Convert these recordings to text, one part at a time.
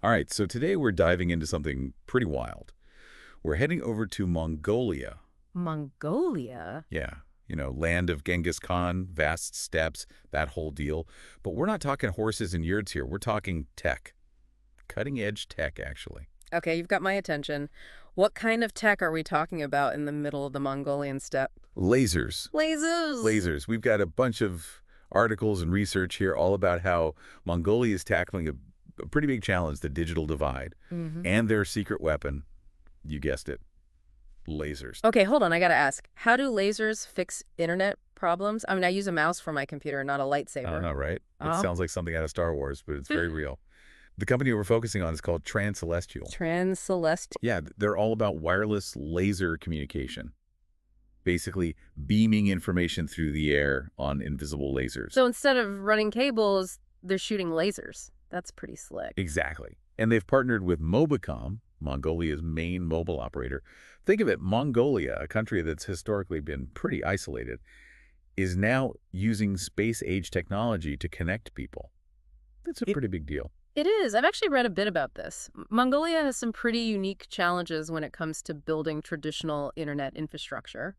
All right, so today we're diving into something pretty wild. We're heading over to Mongolia. Mongolia? Yeah, land of Genghis Khan, vast steppes, that whole deal. But we're not talking horses and yurts here. We're talking tech. Cutting-edge tech, actually. Okay, you've got my attention. What kind of tech are we talking about in the middle of the Mongolian steppe? Lasers. Lasers! Lasers. We've got a bunch of articles and research here all about how Mongolia is tackling a pretty big challenge, the digital divide, Hmm. and their secret weapon, you guessed it, lasers. Okay, hold on, I gotta ask. How do lasers fix internet problems? I mean, I use a mouse for my computer, not a I don't lightsaber. know, right? It Oh. sounds like something out of Star Wars, but it's very real. The company we're focusing on is called Celestial. Transcelestial. Yeah, they're all about wireless laser communication, basically beaming information through the air on invisible lasers. So instead of running cables, they're shooting lasers. That's pretty slick. Exactly. And they've partnered with Mobicom, Mongolia's main mobile operator. Think of it, Mongolia, a country that's historically been pretty isolated, is now using space-age technology to connect people. That's a pretty big deal. It is. I've actually read a bit about this. Mongolia has some pretty unique challenges when it comes to building traditional internet infrastructure.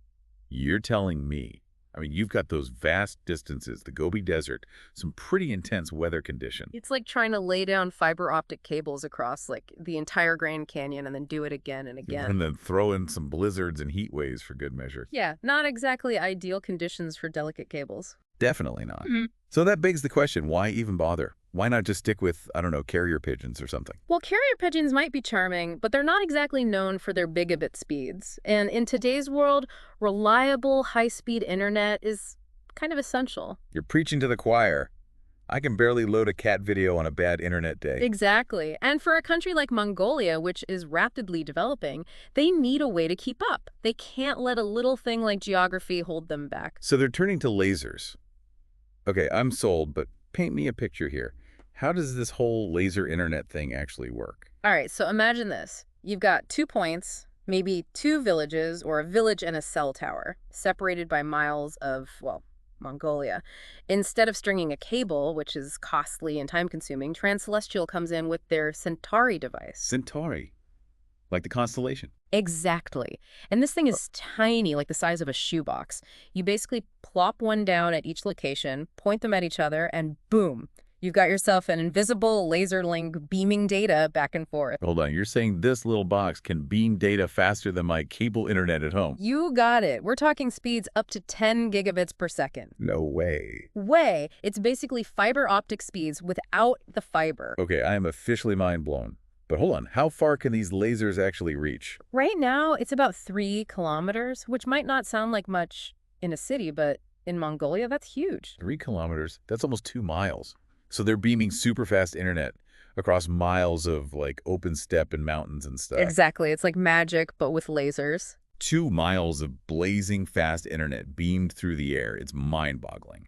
You're telling me. I mean, you've got those vast distances, the Gobi Desert, some pretty intense weather conditions. It's like trying to lay down fiber optic cables across like the entire Grand Canyon and then do it again and again. And then throw in some blizzards and heat waves for good measure. Yeah, not exactly ideal conditions for delicate cables. Definitely not. Mhm. So that begs the question, why even bother? Why not just stick with, I don't know, carrier pigeons or something? Well, carrier pigeons might be charming, but they're not exactly known for their gigabit speeds. And in today's world, reliable high-speed internet is kind of essential. You're preaching to the choir. I can barely load a cat video on a bad internet day. Exactly. And for a country like Mongolia, which is rapidly developing, they need a way to keep up. They can't let a little thing like geography hold them back. So they're turning to lasers. Okay, I'm sold, but paint me a picture here. How does this whole laser internet thing actually work? All right, so imagine this. You've got 2 points, maybe 2 villages, or a village and a cell tower, separated by miles of, well, Mongolia. Instead of stringing a cable, which is costly and time-consuming, Transcelestial comes in with their Centauri device. Centauri, like the constellation. Exactly. And this thing is tiny, like the size of a shoebox. You basically plop one down at each location, point them at each other, and boom, you've got yourself an invisible laser link beaming data back and forth. Hold on, you're saying this little box can beam data faster than my cable internet at home? You got it. We're talking speeds up to 10 gigabits per second. No way. Way. It's basically fiber optic speeds without the fiber. Okay, I am officially mind blown. But hold on, how far can these lasers actually reach? Right now, it's about 3 kilometers, which might not sound like much in a city, but in Mongolia, that's huge. 3 kilometers? That's almost 2 miles. So they're beaming super fast internet across miles of like open steppe and mountains and stuff. Exactly. It's like magic, but with lasers. 2 miles of blazing fast internet beamed through the air. It's mind-boggling.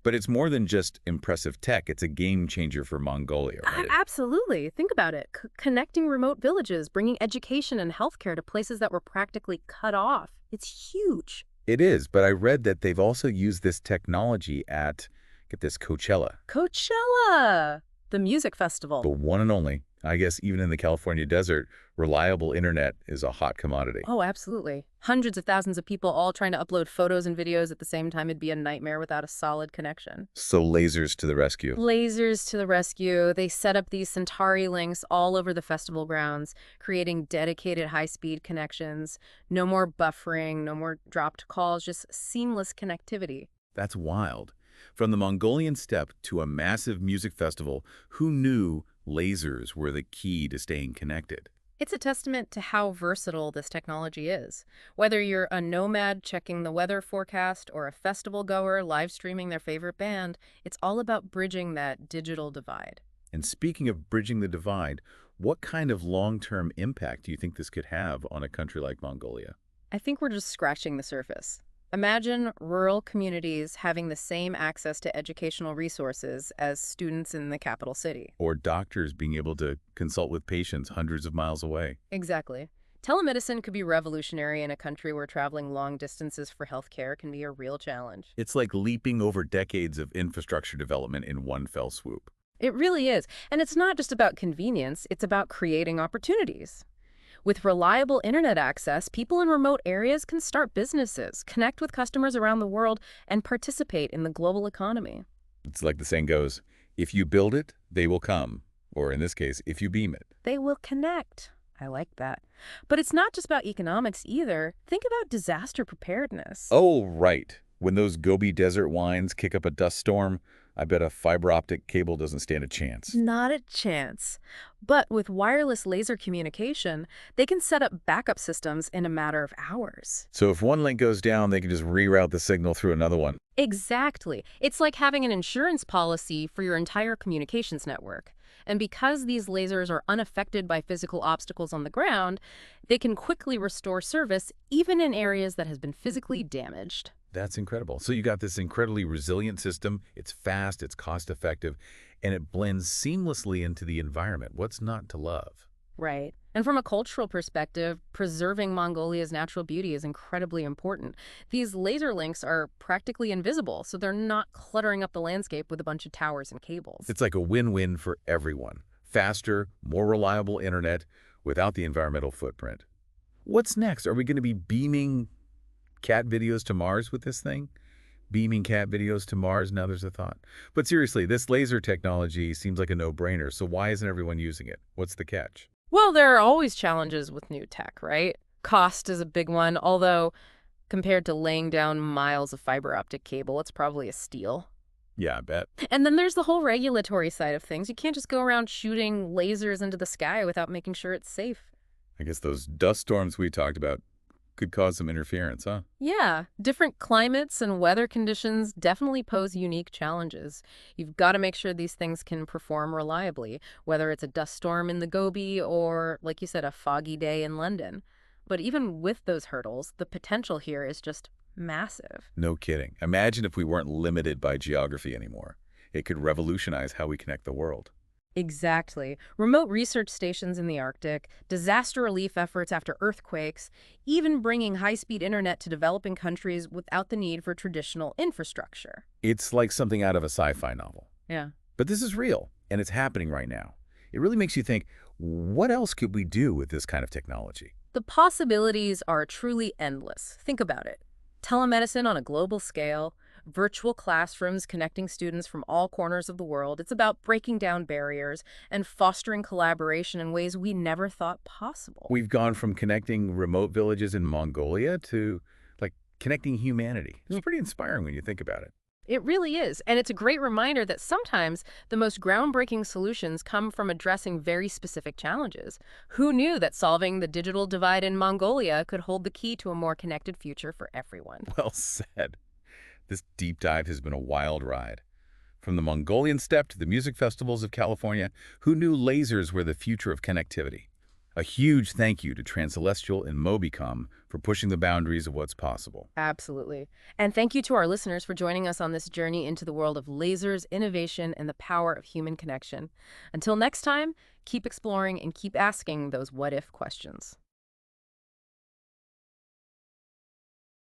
But it's more than just impressive tech. It's a game changer for Mongolia, right? Absolutely. Think about it. Connecting remote villages, bringing education and healthcare to places that were practically cut off. It's huge. It is, but I read that they've also used this technology at, get this, Coachella, Coachella, the music festival. the one and only. I guess even in the California desert, reliable internet is a hot commodity. Oh, absolutely. Hundreds of thousands of people all trying to upload photos and videos at the same time. It'd be a nightmare without a solid connection. So lasers to the rescue. Lasers to the rescue. They set up these Centauri links all over the festival grounds, creating dedicated high-speed connections. No more buffering, no more dropped calls, just seamless connectivity. That's wild. From the Mongolian steppe to a massive music festival, who knew lasers were the key to staying connected? It's a testament to how versatile this technology is. Whether you're a nomad checking the weather forecast or a festival goer live streaming their favorite band, it's all about bridging that digital divide. And speaking of bridging the divide, what kind of long-term impact do you think this could have on a country like Mongolia? I think we're just scratching the surface. Imagine rural communities having the same access to educational resources as students in the capital city. Or doctors being able to consult with patients hundreds of miles away? Exactly. Telemedicine could be revolutionary in a country where traveling long distances for healthcare can be a real challenge. It's like leaping over decades of infrastructure development in one fell swoop. It really is. And it's not just about convenience, it's about creating opportunities. With reliable internet access, people in remote areas can start businesses, connect with customers around the world, and participate in the global economy. It's like the saying goes, if you build it, they will come. Or in this case, if you beam it. They will connect. I like that. But it's not just about economics either. Think about disaster preparedness. Oh, right. When those Gobi Desert winds kick up a dust storm, I bet a fiber optic cable doesn't stand a chance. Not a chance. But with wireless laser communication, they can set up backup systems in a matter of hours. So if one link goes down, they can just reroute the signal through another one. Exactly. It's like having an insurance policy for your entire communications network. And because these lasers are unaffected by physical obstacles on the ground, they can quickly restore service even in areas that has been physically damaged. That's incredible. So you got this incredibly resilient system. It's fast, it's cost-effective, and it blends seamlessly into the environment. What's not to love? Right. And from a cultural perspective, preserving Mongolia's natural beauty is incredibly important. These laser links are practically invisible, so they're not cluttering up the landscape with a bunch of towers and cables. It's like a win-win for everyone. Faster, more reliable internet without the environmental footprint. What's next? Are we going to be beaming cat videos to Mars with this thing? Beaming cat videos to Mars, now there's a thought. But seriously, this laser technology seems like a no-brainer, so why isn't everyone using it? What's the catch? Well, there are always challenges with new tech, right? Cost is a big one, although compared to laying down miles of fiber optic cable, it's probably a steal. Yeah, I bet. And then there's the whole regulatory side of things. You can't just go around shooting lasers into the sky without making sure it's safe. I guess those dust storms we talked about could cause some interference, huh? Yeah, different climates and weather conditions definitely pose unique challenges. You've got to make sure these things can perform reliably, whether it's a dust storm in the Gobi or, like you said, a foggy day in London. But even with those hurdles, the potential here is just massive. No kidding. Imagine if we weren't limited by geography anymore. It could revolutionize how we connect the world. Exactly. Remote research stations in the Arctic, disaster relief efforts after earthquakes, even bringing high-speed internet to developing countries without the need for traditional infrastructure. It's like something out of a sci-fi novel. Yeah. But this is real, and it's happening right now. It really makes you think, what else could we do with this kind of technology? The possibilities are truly endless. Think about it. Telemedicine on a global scale, virtual classrooms connecting students from all corners of the world. It's about breaking down barriers and fostering collaboration in ways we never thought possible. We've gone from connecting remote villages in Mongolia to, like, connecting humanity. It's pretty inspiring when you think about it. It really is, and it's a great reminder that sometimes the most groundbreaking solutions come from addressing very specific challenges. Who knew that solving the digital divide in Mongolia could hold the key to a more connected future for everyone? Well said. This deep dive has been a wild ride. From the Mongolian steppe to the music festivals of California, who knew lasers were the future of connectivity? A huge thank you to Transcelestial and Mobicom for pushing the boundaries of what's possible. Absolutely. And thank you to our listeners for joining us on this journey into the world of lasers, innovation, and the power of human connection. Until next time, keep exploring and keep asking those what-if questions.